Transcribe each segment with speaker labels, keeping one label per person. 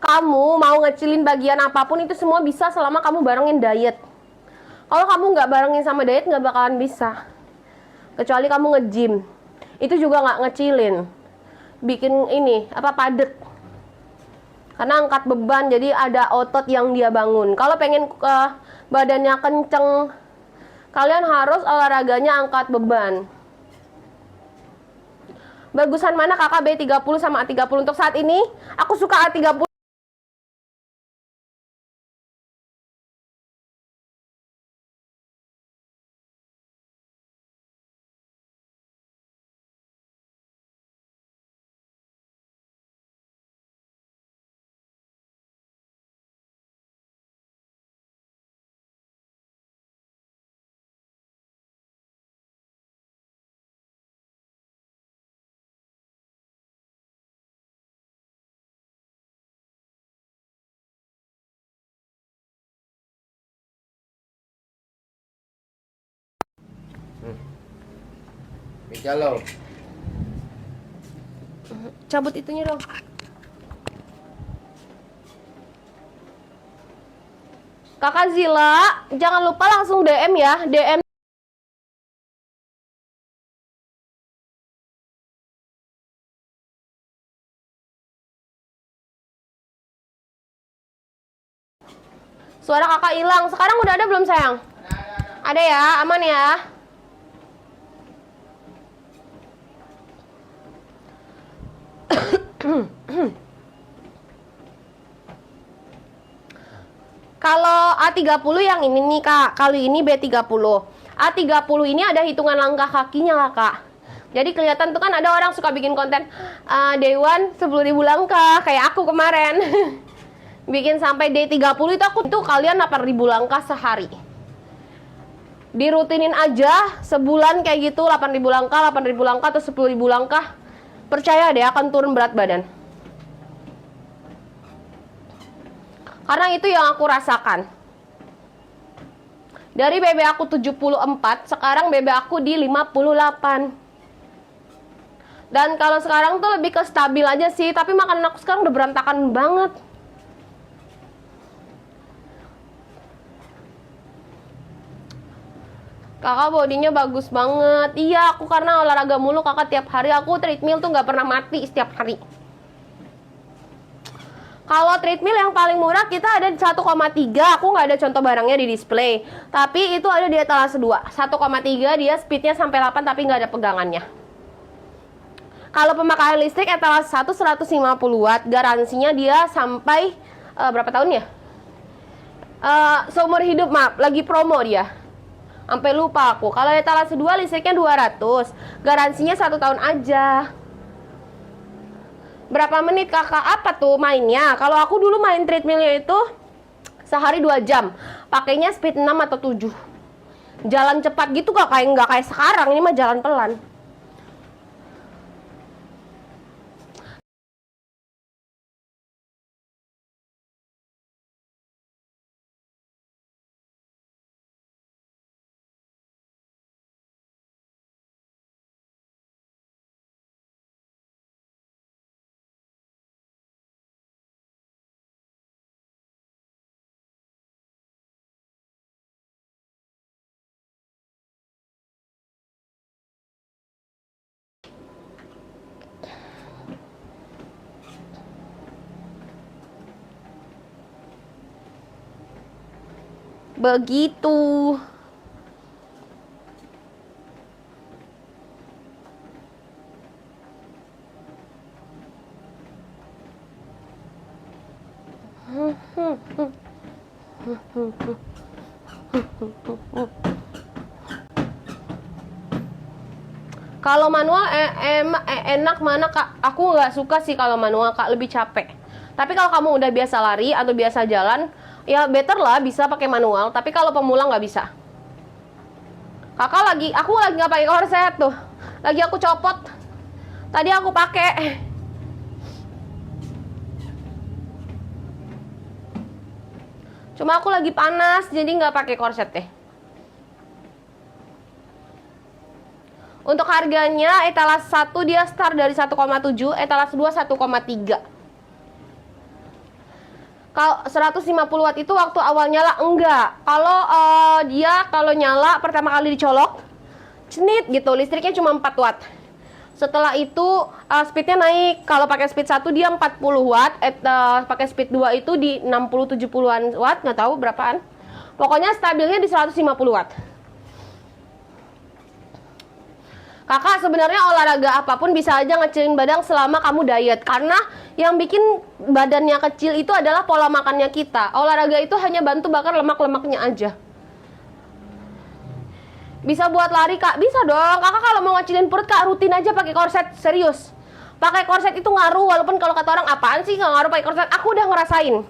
Speaker 1: Kamu mau ngecilin bagian apapun itu semua bisa selama kamu barengin diet. Kalau kamu nggak barengin sama diet nggak bakalan bisa. Kecuali kamu nge-gym. Itu juga nggak ngecilin. Bikin ini, padet. Karena angkat beban, jadi ada otot yang dia bangun. Kalau pengen badannya kenceng, kalian harus olahraganya angkat beban. Bagusan mana kakak B30 sama A30 untuk saat ini? Aku suka A30.
Speaker 2: Halo.
Speaker 1: Cabut itunya dong. Kakak Zila, jangan lupa langsung DM ya. DM suara kakak hilang. Sekarang udah ada belum sayang? Ada ya, aman ya. Kalau A30 yang ini nih kak, kali ini B30. A30 ini ada hitungan langkah kakinya kak. Jadi kelihatan tuh kan ada orang suka bikin konten Dewan 10.000 langkah, kayak aku kemarin. Bikin sampai D30 itu aku tuh kalian 8.000 langkah sehari. Dirutinin aja sebulan kayak gitu 8.000 langkah, 8.000 langkah atau 10.000 langkah. Percaya deh akan turun berat badan. Karena itu yang aku rasakan. Dari BB aku 74, sekarang BB aku di 58. Dan kalau sekarang tuh lebih ke stabil aja sih, tapi makanan aku sekarang udah berantakan banget. Kakak bodinya bagus banget. Iya, aku karena olahraga mulu kakak tiap hari. Aku treadmill tuh nggak pernah mati setiap hari. Kalau treadmill yang paling murah kita ada di 1,3. Aku nggak ada contoh barangnya di display. Tapi itu ada di etalase 2. 1,3 dia speednya sampai 8 tapi nggak ada pegangannya. Kalau pemakaian listrik etalase 1 150 watt. Garansinya dia sampai berapa tahun ya? Seumur hidup maaf. Lagi promo dia. Sampai lupa aku. Kalau etalase 2 listriknya 200. Garansinya 1 tahun aja. Berapa menit kakak apa tuh mainnya? Kalau aku dulu main treadmillnya itu sehari 2 jam. Pakainya speed 6 atau 7. Jalan cepat gitu nggak kayak sekarang. Ini mah jalan pelan. Begitu. Kalau manual enak mana kak? Aku nggak suka sih kalau manual kak, lebih capek. Tapi kalau kamu udah biasa lari atau biasa jalan, ya better lah bisa pakai manual. Tapi kalau pemula nggak bisa. Aku lagi nggak pakai korset tuh. Lagi aku copot. Tadi aku pakai. Cuma aku lagi panas, jadi nggak pakai korset deh. Untuk harganya etalase 1 dia start dari 1,7, etalase 2 1,3. Kalau 150 watt itu waktu awal nyala enggak. Kalau dia kalau nyala pertama kali dicolok, cenit gitu, listriknya cuma 4 watt. Setelah itu speednya naik. Kalau pakai speed 1 dia 40 watt, pakai speed 2 itu di 60-70-an watt, nggak tahu berapaan. Pokoknya stabilnya di 150 watt. Kakak sebenarnya olahraga apapun bisa aja ngecilin badan selama kamu diet. Karena yang bikin badannya kecil itu adalah pola makannya kita. Olahraga itu hanya bantu bakar lemak-lemaknya aja. Bisa buat lari kak? Bisa dong. Kakak kalau mau ngecilin perut kak rutin aja pakai korset. Serius. Pakai korset itu ngaruh. Walaupun kalau kata orang apaan sih nggak ngaruh pakai korset. Aku udah ngerasain.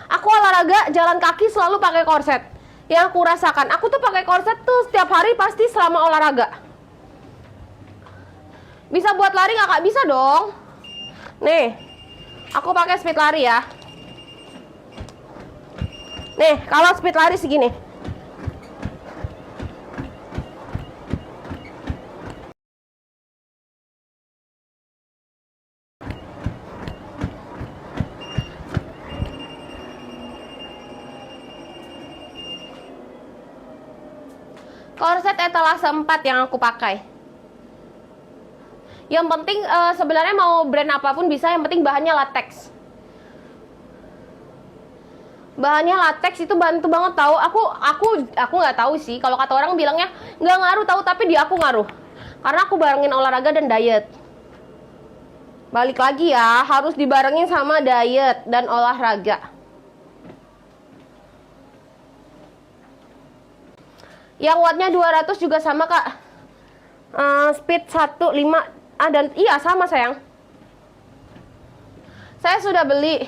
Speaker 1: Aku olahraga jalan kaki selalu pakai korset. Yang aku rasakan. Aku tuh pakai korset tuh setiap hari pasti selama olahraga. Bisa buat lari nggak kak? Bisa dong. Nih, aku pakai speed lari ya. Nih, kalau speed lari segini. Korset etalase 4 yang aku pakai. Yang penting sebenarnya mau brand apapun bisa, yang penting bahannya latex. Bahannya latex itu bantu banget tahu. Aku nggak tahu sih. Kalau kata orang bilangnya nggak ngaruh tahu, tapi di aku ngaruh. Karena aku barengin olahraga dan diet. Balik lagi ya, harus dibarengin sama diet dan olahraga. Yang wattnya 200 juga sama kak. Speed 15 dan iya sama sayang. Saya sudah beli.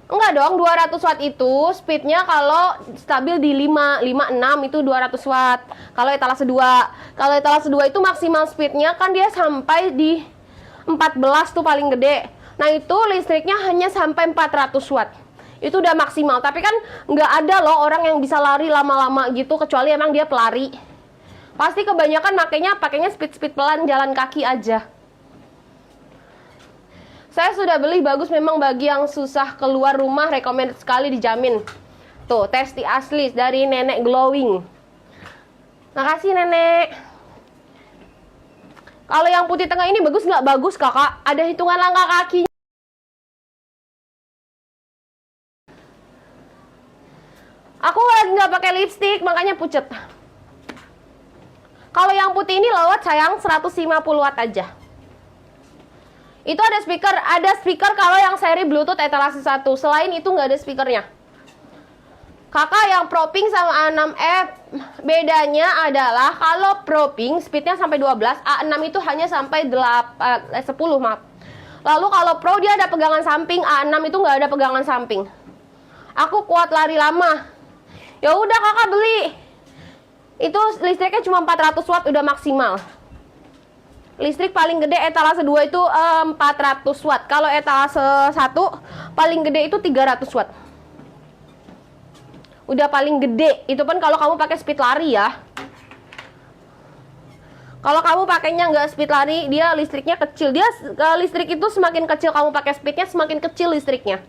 Speaker 1: Enggak dong, 200 watt itu speednya kalau stabil di 5, 6 itu 200 watt. Kalau etalase 2. Kalau etalase 2 itu maksimal speednya kan dia sampai di 14 tuh paling gede. Nah itu listriknya hanya sampai 400 watt. Itu udah maksimal. Tapi kan nggak ada loh orang yang bisa lari lama-lama gitu, kecuali emang dia pelari. Pasti kebanyakan pakainya speed pelan, jalan kaki aja. Saya sudah beli, bagus memang bagi yang susah keluar rumah, recommended sekali, dijamin. Tuh, Tasty asli dari Nenek Glowing. Makasih Nenek. Kalau yang putih tengah ini bagus nggak? Bagus kakak. Ada hitungan langkah kaki. Aku lagi nggak pakai lipstick, makanya pucet. Kalau yang putih ini low watt sayang, 150 watt aja. Itu ada speaker kalau yang seri Bluetooth etalase 1. Selain itu nggak ada speakernya. Kakak yang Proping sama A6F bedanya adalah kalau Proping speednya sampai 12, A6 itu hanya sampai 10 maaf. Lalu kalau Pro dia ada pegangan samping, A6 itu nggak ada pegangan samping. Aku kuat lari lama. Ya udah kakak beli. Itu listriknya cuma 400 watt udah maksimal. Listrik paling gede etalase 2 itu 400 watt. Kalau etalase 1 paling gede itu 300 watt. Udah paling gede. Itu pun kalau kamu pakai speed lari ya. Kalau kamu pakainya nggak speed lari, dia listriknya kecil. Dia listrik itu semakin kecil kamu pakai speednya, semakin kecil listriknya.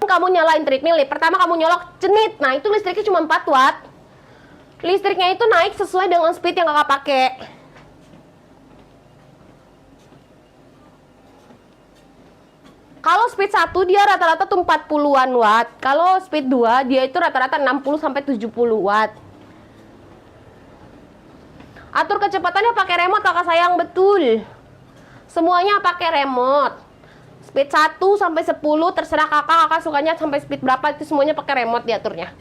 Speaker 1: Kamu nyalain treadmill nih, pertama kamu nyolok cenit, nah itu listriknya cuma 4 watt. Listriknya itu naik sesuai dengan speed yang kakak pakai. Kalau speed 1 dia rata-rata tuh 40-an watt. Kalau speed 2 dia itu rata-rata 60 sampai 70 watt. Atur kecepatannya pakai remote kakak sayang, betul. Semuanya pakai remote. Speed 1 sampai 10 terserah kakak sukanya sampai speed berapa, itu semuanya pakai remote diaturnya.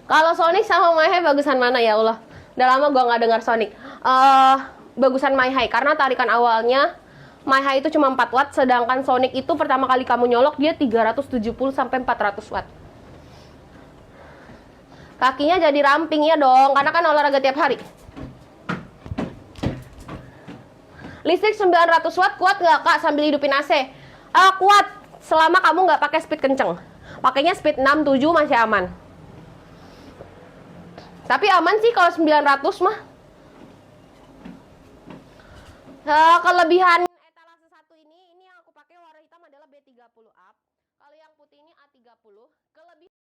Speaker 1: Kalau Sonic sama My High bagusan mana ya Allah? Udah lama gua nggak dengar Sonic. Bagusan My High karena tarikan awalnya My High itu cuma 4 watt, sedangkan Sonic itu pertama kali kamu nyolok dia 370 sampai 400 watt. Kakinya jadi ramping ya dong, karena kan olahraga tiap hari. Listrik 900 watt kuat nggak kak sambil hidupin AC? Kuat. selama kamu nggak pakai speed kenceng. Pakainya speed 6, 7 masih aman. Tapi aman sih kalau 900 mah. Kelebihan etalase satu ini yang aku pakai warna hitam adalah B30 up. Kalau yang putih ini A30. Kelebihan